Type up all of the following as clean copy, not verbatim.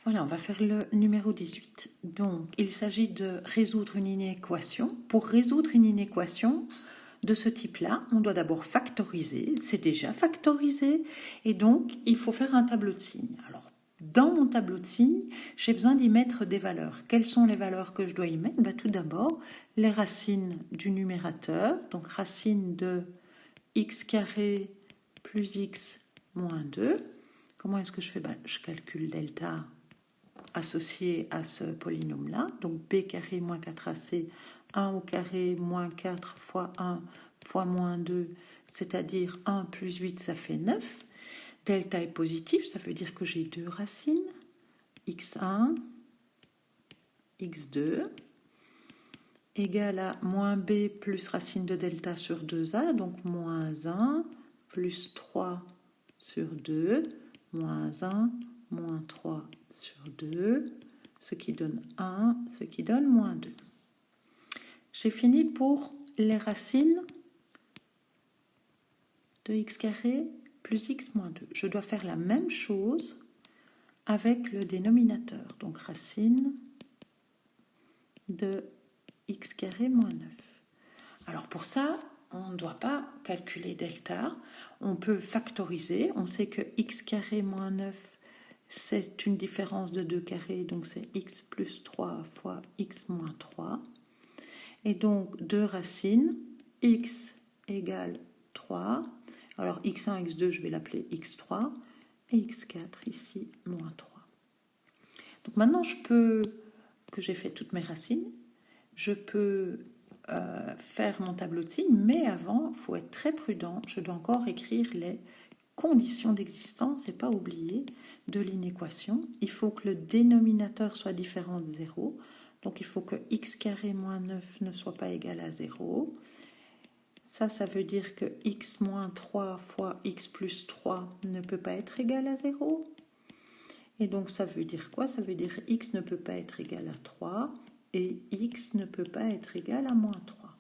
Voilà, on va faire le numéro 18. Donc, il s'agit de résoudre une inéquation. Pour résoudre une inéquation de ce type-là, on doit d'abord factoriser. C'est déjà factorisé. Et donc, il faut faire un tableau de signes. Alors, dans mon tableau de signes, j'ai besoin d'y mettre des valeurs. Quelles sont les valeurs que je dois y mettre? Tout d'abord, les racines du numérateur. Donc, racine de x carré plus x moins 2. Comment est-ce que je fais? Je calcule delta associé à ce polynôme-là. Donc b carré moins 4ac, 1 au carré moins 4 fois 1 fois moins 2, c'est-à-dire 1 plus 8, ça fait 9. Delta est positif, ça veut dire que j'ai deux racines, x1, x2, égale à moins b plus racine de delta sur 2a, donc moins 1 plus 3 sur 2, moins 1, moins 3 sur 2, ce qui donne 1, ce qui donne moins 2. J'ai fini pour les racines de x carré plus x moins 2. Je dois faire la même chose avec le dénominateur. Donc racine de x carré moins 9. Alors pour ça, on ne doit pas calculer delta. On peut factoriser. On sait que x carré moins 9, c'est une différence de 2 carrés. Donc c'est x plus 3 fois x moins 3. Et donc, deux racines, x égale 3. Alors, x1, x2, je vais l'appeler x3. Et x4, ici, moins 3. Donc maintenant, que j'ai fait toutes mes racines, je peux faire mon tableau de signes, mais avant, il faut être très prudent. Je dois encore écrire les conditions d'existence et pas oublier de l'inéquation. Il faut que le dénominateur soit différent de 0. Donc il faut que x carré moins 9 ne soit pas égal à 0. Ça veut dire que x moins 3 fois x plus 3 ne peut pas être égal à 0. Et donc ça veut dire quoi? Ça veut dire x ne peut pas être égal à 3 et x ne peut pas être égal à moins 3.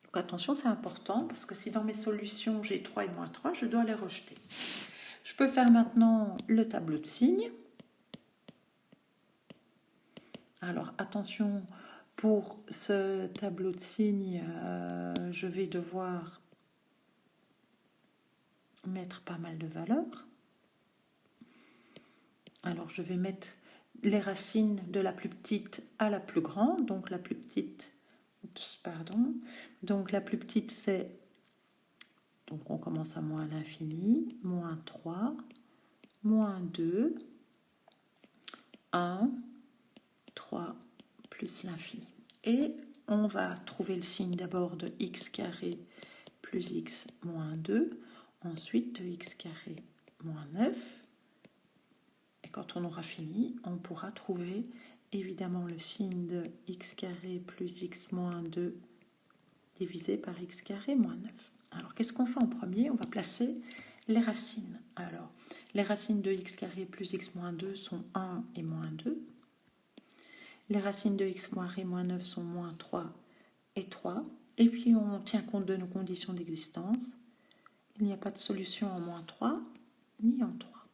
Donc attention, c'est important parce que si dans mes solutions j'ai 3 et moins 3, je dois les rejeter. Je peux faire maintenant le tableau de signes. Alors attention, pour ce tableau de signes, je vais devoir mettre pas mal de valeurs. Alors je vais mettre les racines de la plus petite à la plus grande. Donc la plus petite, donc la plus petite c'est, donc on commence à moins l'infini, moins 3, moins 2, 1, 3, plus l'infini. Et on va trouver le signe d'abord de x carré plus x moins 2, ensuite de x carré moins 9. Et quand on aura fini, on pourra trouver évidemment le signe de x carré plus x moins 2 divisé par x carré moins 9. Alors qu'est-ce qu'on fait en premier? On va placer les racines. Alors les racines de x carré plus x moins 2 sont 1 et moins 2. Les racines de x carré moins 9 sont moins 3 et 3. Et puis on tient compte de nos conditions d'existence. Il n'y a pas de solution en moins 3 ni en 3.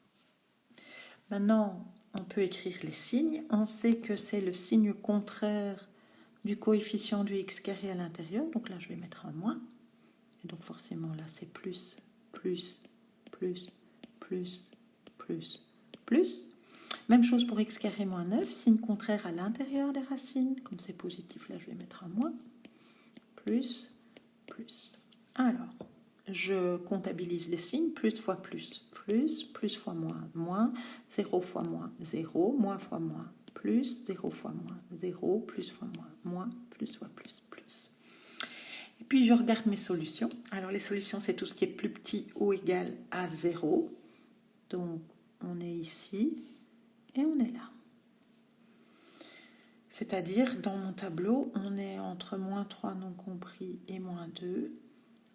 Maintenant, on peut écrire les signes. On sait que c'est le signe contraire du coefficient du x carré à l'intérieur. Donc là, je vais mettre un moins. Et donc forcément, là, c'est plus, plus, plus, plus, plus, plus. Même chose pour x carré moins 9, signe contraire à l'intérieur des racines. Comme c'est positif, là, je vais mettre un moins. Plus, plus. Alors, je comptabilise les signes. Plus fois plus, plus fois moins, moins, 0 fois moins, 0, moins fois moins, plus, 0 fois moins, 0, plus fois moins, plus fois plus, plus. Et puis je regarde mes solutions. Alors les solutions, c'est tout ce qui est plus petit ou égal à 0. Donc on est ici et on est là. C'est-à-dire, dans mon tableau, on est entre moins 3 non compris et moins 2,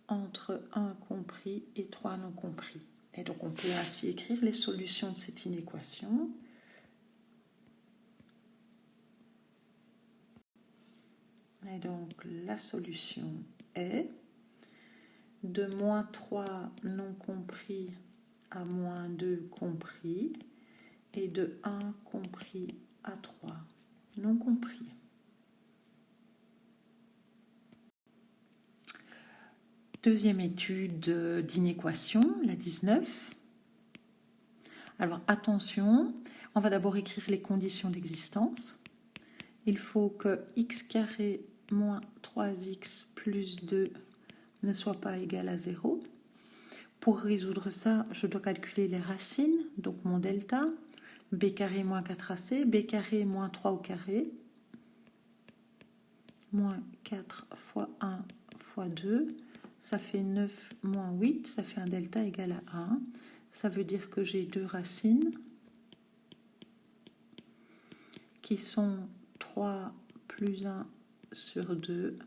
entre 1 compris et 3 non compris. Et donc on peut ainsi écrire les solutions de cette inéquation. Et donc la solution est de moins 3 non compris à moins 2 compris, et de 1 compris à 3 non compris. Deuxième étude d'inéquation, la 19. Alors attention, on va d'abord écrire les conditions d'existence. Il faut que x carré moins 3x plus 2 ne soit pas égal à 0. Pour résoudre ça, je dois calculer les racines, donc mon delta, b carré moins 4ac, b carré moins 3 au carré, moins 4 fois 1 fois 2, ça fait 9 moins 8, ça fait un delta égal à 1. Ça veut dire que j'ai deux racines qui sont 3 plus 1 sur 2,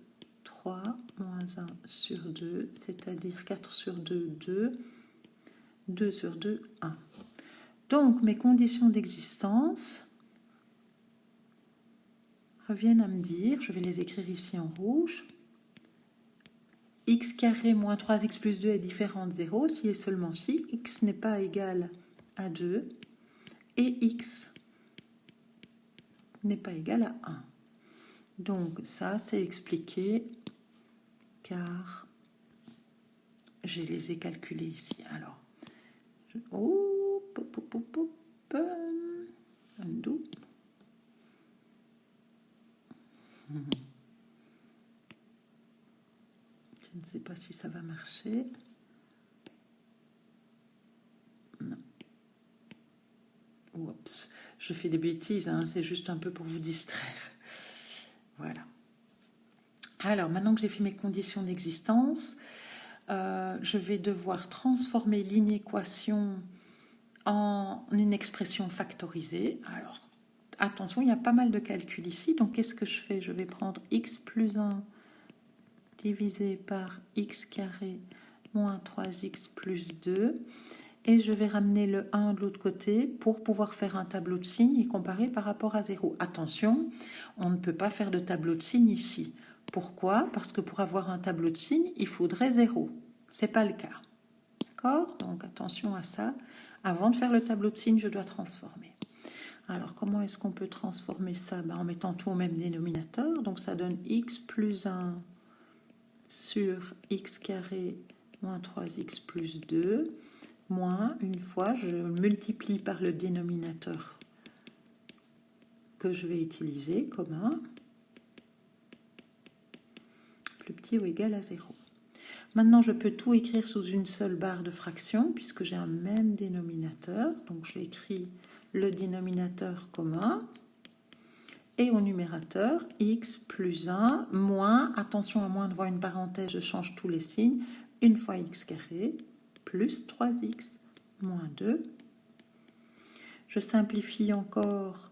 3 moins 1 sur 2, c'est-à-dire 4 sur 2, 2, 2 sur 2, 1. Donc, mes conditions d'existence reviennent à me dire, je vais les écrire ici en rouge, x carré moins 3x plus 2 est différent de 0 si et seulement si x n'est pas égal à 2 et x n'est pas égal à 1. Donc ça, c'est expliqué car je les ai calculés ici. Alors, undo. Je ne sais pas si ça va marcher. Non. Oups. Je fais des bêtises, hein, c'est juste un peu pour vous distraire. Voilà. Alors, maintenant que j'ai fait mes conditions d'existence, je vais devoir transformer l'inéquation en une expression factorisée. Alors, attention, il y a pas mal de calculs ici. Donc, qu'est-ce que je fais? Je vais prendre x plus 1 divisé par x carré moins 3x plus 2. Et je vais ramener le 1 de l'autre côté pour pouvoir faire un tableau de signes et comparer par rapport à 0. Attention, on ne peut pas faire de tableau de signes ici. Pourquoi? Parce que pour avoir un tableau de signes, il faudrait 0. Ce n'est pas le cas. D'accord? Donc attention à ça. Avant de faire le tableau de signes, je dois transformer. Alors, comment est-ce qu'on peut transformer ça? En mettant tout au même dénominateur. Donc, ça donne x plus 1 sur x carré moins 3x plus 2. Moins, une fois, je multiplie par le dénominateur que je vais utiliser, commun, plus petit ou égal à 0. Maintenant, je peux tout écrire sous une seule barre de fraction, puisque j'ai un même dénominateur. Donc, j'écris le dénominateur commun. Et au numérateur, x plus 1 moins, attention à moins devant une parenthèse, je change tous les signes, une fois x carré, plus 3x, moins 2. Je simplifie encore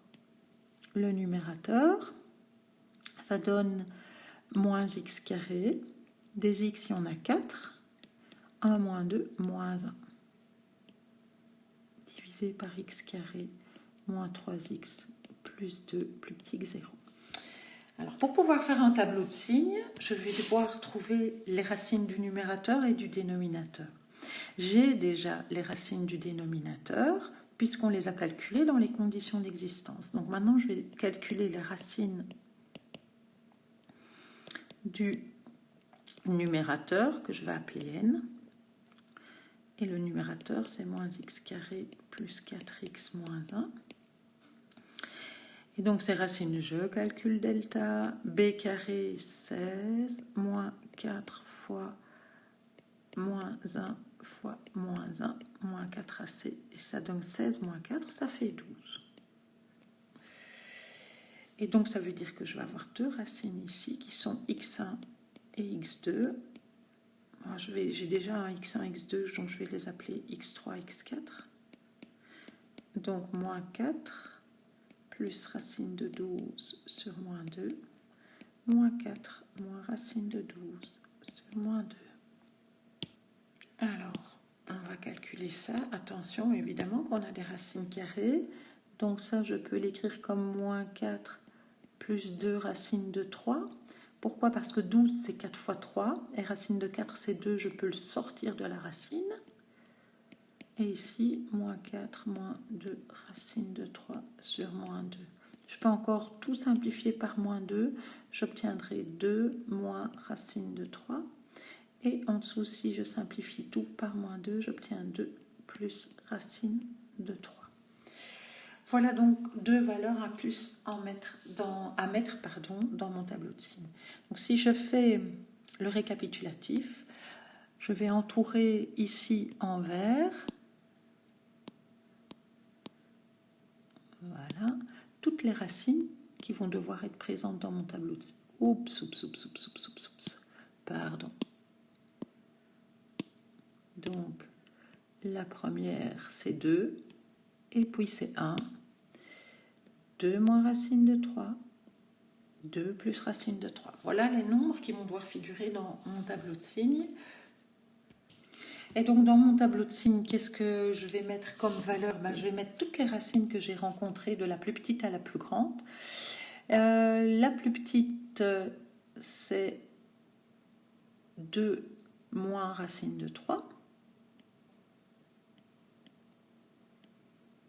le numérateur. Ça donne moins x carré. Des x, il y en a 4. 1 moins 2, moins 1. Divisé par x carré, moins 3x, plus 2, plus petit que 0. Alors, pour pouvoir faire un tableau de signes, je vais devoir trouver les racines du numérateur et du dénominateur. J'ai déjà les racines du dénominateur, puisqu'on les a calculées dans les conditions d'existence. Donc maintenant, je vais calculer les racines du numérateur, que je vais appeler n. Et le numérateur, c'est moins x carré plus 4x moins 1. Et donc, ces racines, je calcule delta, b carré 16, moins 4 fois moins 1 fois moins 1, moins 4ac, et ça donne 16 moins 4, ça fait 12. Et donc, ça veut dire que je vais avoir deux racines ici qui sont x1 et x2. J'ai déjà un x1, x2, donc je vais les appeler x3, x4. Donc, moins 4 plus racine de 12 sur moins 2, moins 4 moins racine de 12 sur moins 2. Alors, on va calculer ça. Attention, évidemment qu'on a des racines carrées. Donc ça, je peux l'écrire comme moins 4 plus 2 racine de 3. Pourquoi? Parce que 12, c'est 4 fois 3. Et racine de 4, c'est 2. Je peux le sortir de la racine. Et ici, moins 4 moins 2 racine de sur moins 2. Je peux encore tout simplifier par moins 2. J'obtiendrai 2 moins racine de 3. Et en dessous, si je simplifie tout par moins 2, j'obtiens 2 plus racine de 3. Voilà donc deux valeurs à mettre dans mon tableau de signes. Donc si je fais le récapitulatif, je vais entourer ici en vert, voilà, toutes les racines qui vont devoir être présentes dans mon tableau de signes. Oups, pardon. Donc, la première, c'est 2, et puis c'est 1. 2 moins racine de 3, 2 plus racine de 3. Voilà les nombres qui vont devoir figurer dans mon tableau de signes. Et donc, dans mon tableau de signes, qu'est-ce que je vais mettre comme valeur? Je vais mettre toutes les racines que j'ai rencontrées, de la plus petite à la plus grande. La plus petite, c'est 2 moins racine de 3.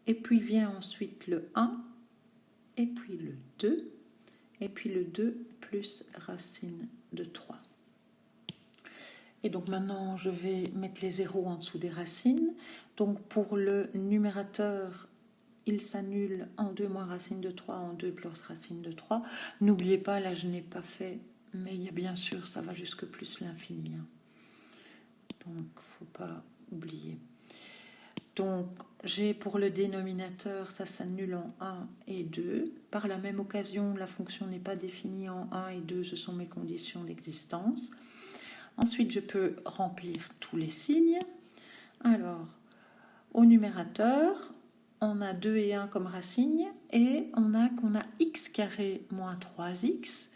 Et puis vient ensuite le 1, et puis le 2, et puis le 2 plus racine de 3. Et donc maintenant, je vais mettre les zéros en dessous des racines. Donc pour le numérateur, il s'annule en 2 moins racine de 3, en 2 plus racine de 3. N'oubliez pas, là je n'ai pas fait, mais il y a bien sûr, ça va jusque plus l'infini. Donc il ne faut pas oublier. Donc j'ai pour le dénominateur, ça s'annule en 1 et 2. Par la même occasion, la fonction n'est pas définie en 1 et 2, ce sont mes conditions d'existence. Ensuite, je peux remplir tous les signes. Alors, au numérateur, on a 2 et 1 comme racine et on a x carré moins 3x.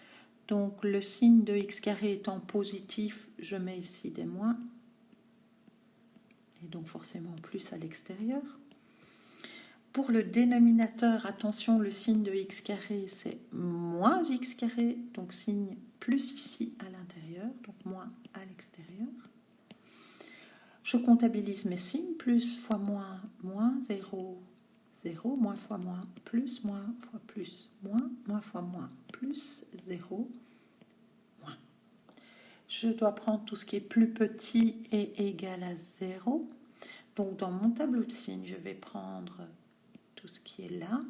Donc, le signe de x carré étant positif, je mets ici des moins. Et donc, forcément, plus à l'extérieur. Pour le dénominateur, attention, le signe de x carré, c'est moins x carré. Donc, signe plus ici à l'intérieur, donc moins à l'extérieur. Je comptabilise mes signes, plus fois moins, moins, 0, 0, moins fois moins, plus fois plus, moins fois moins, plus, 0, moins. Je dois prendre tout ce qui est plus petit et égal à 0. Donc dans mon tableau de signes, je vais prendre tout ce qui est là,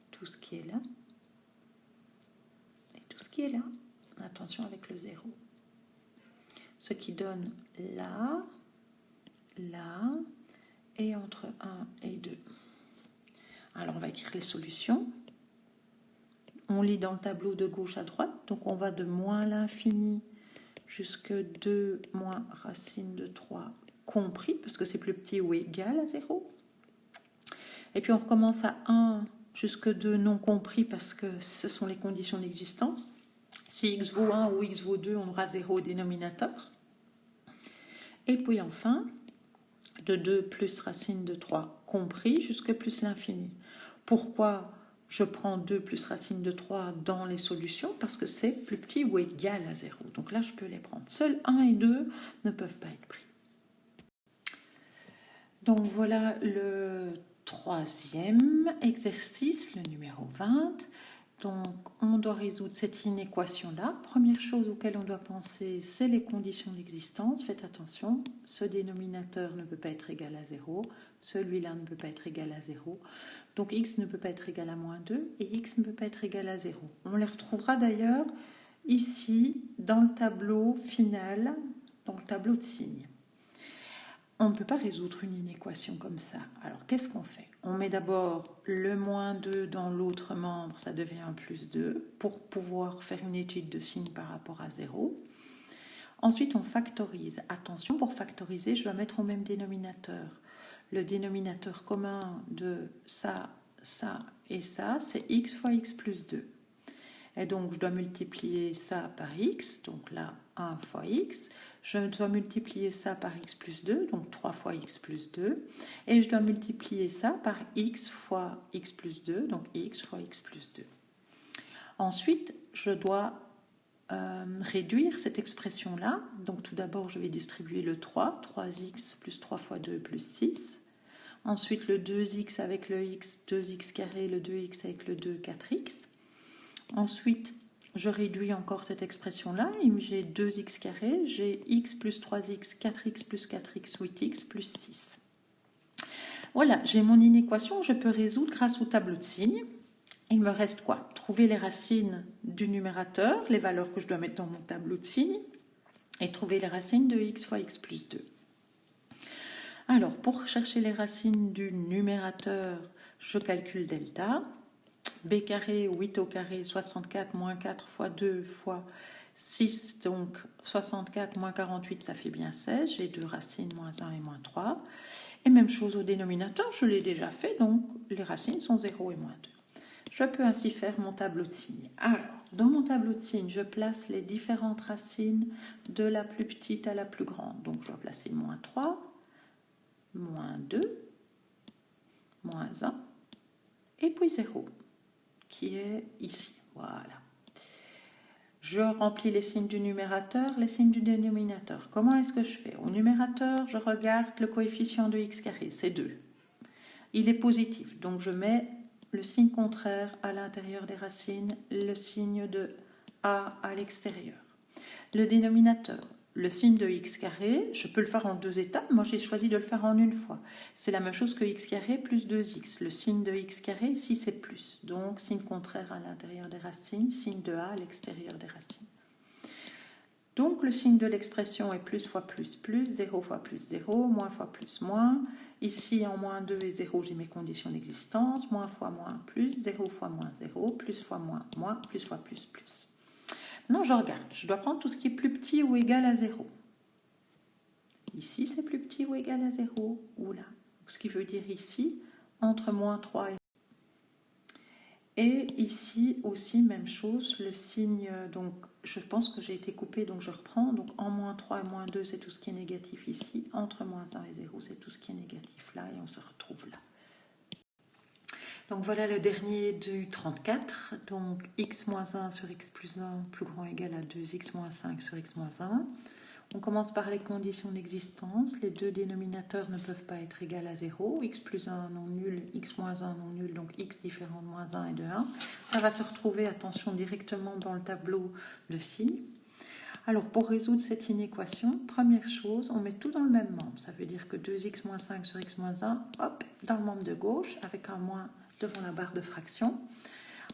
tout ce qui est là, et tout ce qui est là. Attention avec le 0. Ce qui donne là, là, et entre 1 et 2. Alors, on va écrire les solutions. On lit dans le tableau de gauche à droite. Donc, on va de moins l'infini jusque 2 moins racine de 3 compris, parce que c'est plus petit ou égal à 0. Et puis, on recommence à 1 jusque 2 non compris, parce que ce sont les conditions d'existence. Si x vaut 1 ou x vaut 2, on aura 0 au dénominateur. Et puis, enfin, de 2 plus racine de 3 compris jusque plus l'infini. Pourquoi je prends 2 plus racine de 3 dans les solutions? Parce que c'est plus petit ou égal à 0. Donc là, je peux les prendre. Seuls 1 et 2 ne peuvent pas être pris. Donc voilà le troisième exercice, le numéro 20. Donc on doit résoudre cette inéquation-là. Première chose auquel on doit penser, c'est les conditions d'existence. Faites attention, ce dénominateur ne peut pas être égal à 0, celui-là ne peut pas être égal à 0. Donc x ne peut pas être égal à moins 2 et x ne peut pas être égal à 0. On les retrouvera d'ailleurs ici dans le tableau final, dans le tableau de signes. On ne peut pas résoudre une inéquation comme ça. Alors, qu'est-ce qu'on fait? On met d'abord le moins 2 dans l'autre membre, ça devient un plus 2, pour pouvoir faire une étude de signe par rapport à 0. Ensuite, on factorise. Attention, pour factoriser, je dois mettre au même dénominateur. Le dénominateur commun de ça, ça et ça, c'est x fois x plus 2. Et donc, je dois multiplier ça par x, donc là, 1 fois x. Je dois multiplier ça par x plus 2, donc 3 fois x plus 2. Et je dois multiplier ça par x fois x plus 2, donc x fois x plus 2. Ensuite, je dois réduire cette expression-là. Donc tout d'abord, je vais distribuer le 3, 3x plus 3 fois 2 plus 6. Ensuite, le 2x avec le x, 2x carré, le 2x avec le 2, 4x. Ensuite, je réduis encore cette expression-là. J'ai 2x carré, j'ai x plus 3x, 4x plus 4x, 8x plus 6. Voilà, j'ai mon inéquation, je peux résoudre grâce au tableau de signes. Il me reste quoi? Trouver les racines du numérateur, les valeurs que je dois mettre dans mon tableau de signes, et trouver les racines de x fois x plus 2. Alors, pour chercher les racines du numérateur, je calcule delta. B carré, 8 au carré, 64 moins 4 fois 2 fois 6, donc 64 moins 48, ça fait bien 16. J'ai deux racines, moins 1 et moins 3. Et même chose au dénominateur, je l'ai déjà fait, donc les racines sont 0 et moins 2. Je peux ainsi faire mon tableau de signes. Alors, dans mon tableau de signes, je place les différentes racines de la plus petite à la plus grande. Donc, je dois placer moins 3, moins 2, moins 1, et puis 0, qui est ici. Voilà. Je remplis les signes du numérateur, les signes du dénominateur. Comment est-ce que je fais? Au numérateur, je regarde le coefficient de x carré, c'est 2. Il est positif, donc je mets le signe contraire à l'intérieur des racines, le signe de a à l'extérieur. Le dénominateur, le signe de x carré, je peux le faire en deux étapes, moi j'ai choisi de le faire en une fois. C'est la même chose que x carré plus 2x. Le signe de x carré, ici c'est plus. Donc signe contraire à l'intérieur des racines, signe de a à l'extérieur des racines. Donc le signe de l'expression est plus fois plus, 0 fois plus 0, moins fois plus, moins. Ici en moins 2 et 0, j'ai mes conditions d'existence, moins fois moins plus, 0 fois moins 0, plus fois moins, plus fois plus, plus. Maintenant je regarde, je dois prendre tout ce qui est plus petit ou égal à 0. Ici c'est plus petit ou égal à 0, ou là. Ce qui veut dire ici, entre moins 3 et ici aussi, même chose, le signe, donc je pense que j'ai été coupée, donc je reprends. Donc en moins 3 et moins 2, c'est tout ce qui est négatif ici. Entre moins 1 et 0, c'est tout ce qui est négatif là, et on se retrouve là. Donc voilà le dernier du 34. Donc x moins 1 sur x plus 1 plus grand ou égal à 2x moins 5 sur x moins 1. On commence par les conditions d'existence. Les deux dénominateurs ne peuvent pas être égaux à 0. X plus 1 non nul, x moins 1 non nul, donc x différent de moins 1 et de 1. Ça va se retrouver, attention, directement dans le tableau de signes. Alors, pour résoudre cette inéquation, première chose, on met tout dans le même membre. Ça veut dire que 2x moins 5 sur x moins 1, hop, dans le membre de gauche, avec un moins devant la barre de fraction.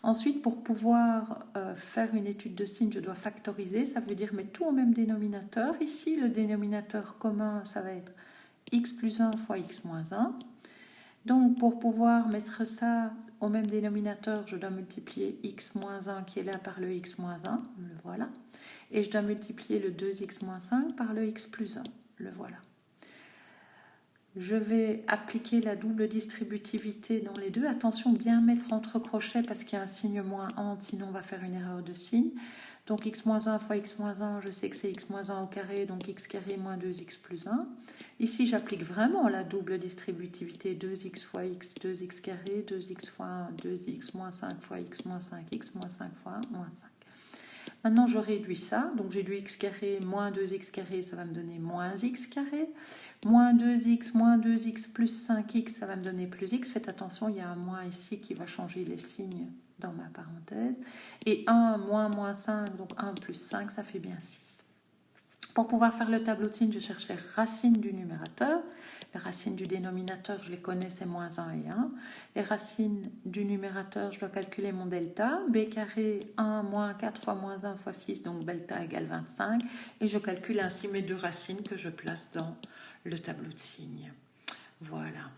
Ensuite, pour pouvoir faire une étude de signes, je dois factoriser. Ça veut dire mettre tout au même dénominateur. Ici, le dénominateur commun, ça va être x plus 1 fois x moins 1. Donc, pour pouvoir mettre ça au même dénominateur, je dois multiplier x moins 1 qui est là par le x moins 1. Le voilà. Et je dois multiplier le 2x moins 5 par le x plus 1. Le voilà. Je vais appliquer la double distributivité dans les deux. Attention, bien mettre entre crochets parce qu'il y a un signe moins entre, sinon on va faire une erreur de signe. Donc x moins 1 fois x moins 1, je sais que c'est x moins 1 au carré, donc x carré moins 2x plus 1. Ici, j'applique vraiment la double distributivité, 2x fois x, 2x carré, 2x fois 1, 2x moins 5 fois x moins 5, x moins 5 fois 1, moins 5. Maintenant, je réduis ça. Donc, j'ai du x carré moins 2x carré, ça va me donner moins x carré. Moins 2x plus 5x, ça va me donner plus x. Faites attention, il y a un moins ici qui va changer les signes dans ma parenthèse. Et 1 moins 5, donc 1 plus 5, ça fait bien 6. Pour pouvoir faire le tableau de signes, je cherche les racines du numérateur. Les racines du dénominateur, je les connais, c'est moins 1 et 1. Les racines du numérateur, je dois calculer mon delta. B carré 1 moins 4 fois moins 1 fois 6, donc delta égale 25. Et je calcule ainsi mes deux racines que je place dans le tableau de signes. Voilà.